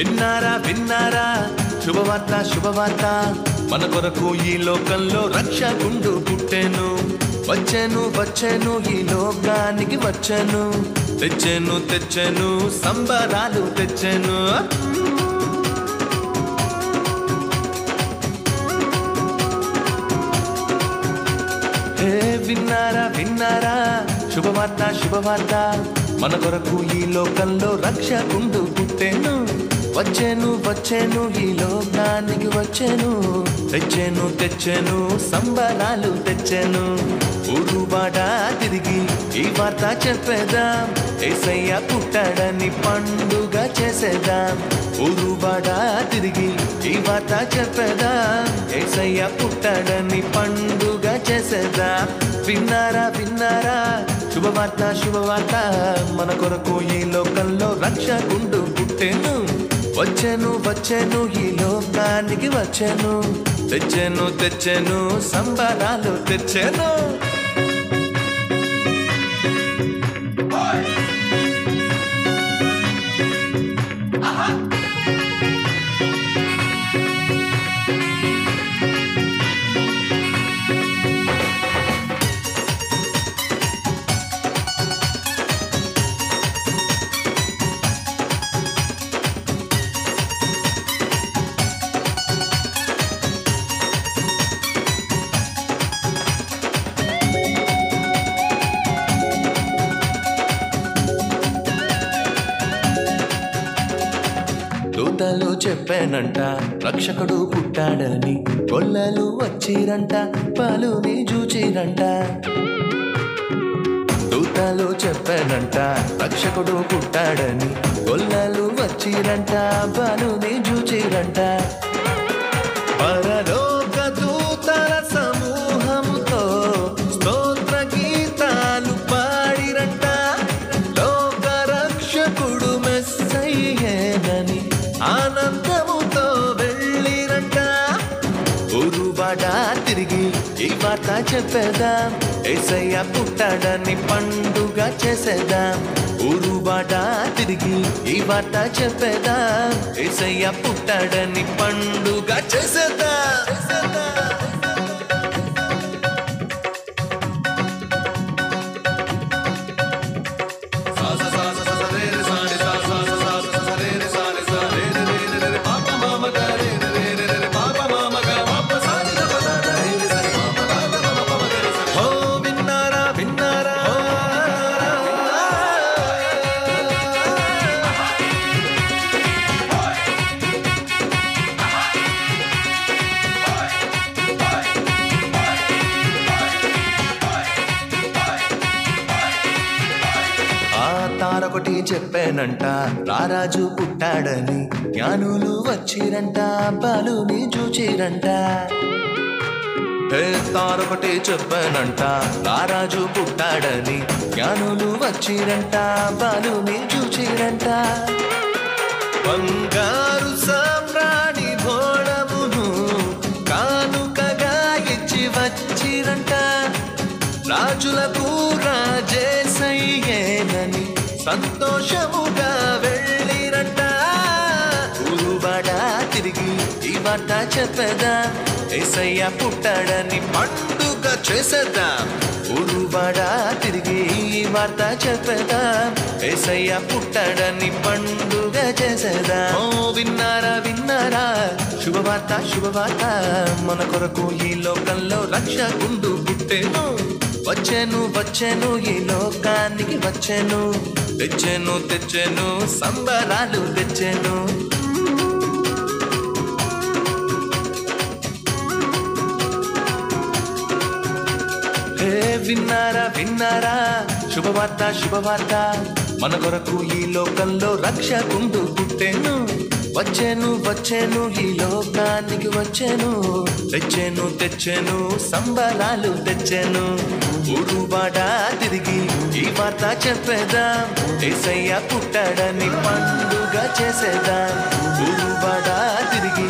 విన్నారా విన్నారా శుభవార్త శుభవార్త మన కొరకు ఈ లోకంలో రక్షకుండు పుట్టెను వచ్చెను వచ్చెను ఈ లోకానికి వచ్చెను తెచ్చెను తెచ్చెను సంబరాలు తెచ్చెను హే విన్నారా విన్నారా శుభవార్త శుభవార్త మన కొరకు ఈ లోకంలో రక్షకుండు పుట్టెను వచ్చెను వచ్చెను ఈ లోకానికి వచ్చెను తెచ్చెను తెచ్చెను సంబరాలు తెచ్చెను ఊరువాడ తిరిగి ఈ వార్త చెప్పేదాం యేసయ్య పుట్టాడని పండుగ చేసేదాం ఊరువాడ తిరిగి ఈ వార్త చెప్పేదాం యేసయ్య పుట్టాడని పండుగ చేసేదాం విన్నారా విన్నారా శుభవార్త శుభవార్త మన కొరకు ఈ లోకంలో రక్షకుండు పుట్టెను వచ్చెను వచ్చెను ఈ లోకానికి వచ్చెను తెచ్చెను తెచ్చెను సంబరాలు తెచ్చెను దూతలు చెప్పానంట రక్షకుడు పుట్టాడని గొల్లలు వచ్చిరంట పాలుని చూచిరంట దూతలు చెప్పానంట రక్షకుడు పుట్టాడని గొల్లలు వచ్చిరంట పాలుని చూచిరంట పరలోక దూతల సమూహముతో స్తోత్ర గీతాలు పాడిరంట లోక రక్షకుడు మెస్సయ్యేనని ఆనందముతో వెళ్ళిరంట ఊరువాడ తిరిగి ఈ వార్త చెప్పేదాం యేసయ్య పుట్టాడని పండుగ చేసేదాం ఊరువాడ తిరిగి ఈ వార్త చెప్పేదాం యేసయ్య పుట్టాడని పండుగ చేసేదాం తారొకటి చెప్పానంట రారాజు పుట్టాడని జ్ఞానులు వచ్చిరంట బాలుని చూచిరంట తారొకటి చెప్పానంట రారాజు పుట్టాడని జ్ఞానులు వచ్చిరంట బాలుని చూచిరంట బంగారు సామ్రాణి భోళమును కానుకగా ఇచ్చి వచ్చిరంట రాజులకు రాజేసయ్యేనని సంతోషముగా వెళ్ళిరంట ఊరువాడ తిరిగి ఈ వార్త చెప్పేదాం యేసయ్య పుట్టాడని పండుగ చేసేద్దాం ఊరువాడ తిరిగి ఈ వార్త చెప్పేదాం యేసయ్య పుట్టాడని పండుగ చేసేదాం విన్నారా విన్నారా శుభవార్త శుభవార్త మన కొరకు ఈ లోకంలో రక్షకుండు పుట్టెను వచ్చెను వచ్చెను ఈ లోకానికి వచ్చెను తెచ్చెను తెచ్చెను సంబరాలు తెచ్చెను హే విన్నారా విన్నారా శుభవార్త శుభవార్త మన కొరకు ఈ లోకంలో రక్షకుండు పుట్టెను వచ్చెను వచ్చెను ఈ లోకానికి వచ్చెను తెచ్చెను తెచ్చెను సంబరాలు తెచ్చెను ఊరువాడ తిరిగి ఈ వార్త చెప్పేదాం యేసయ్య పుట్టాడని పండుగ చేసేదాం ఊరువాడ తిరిగి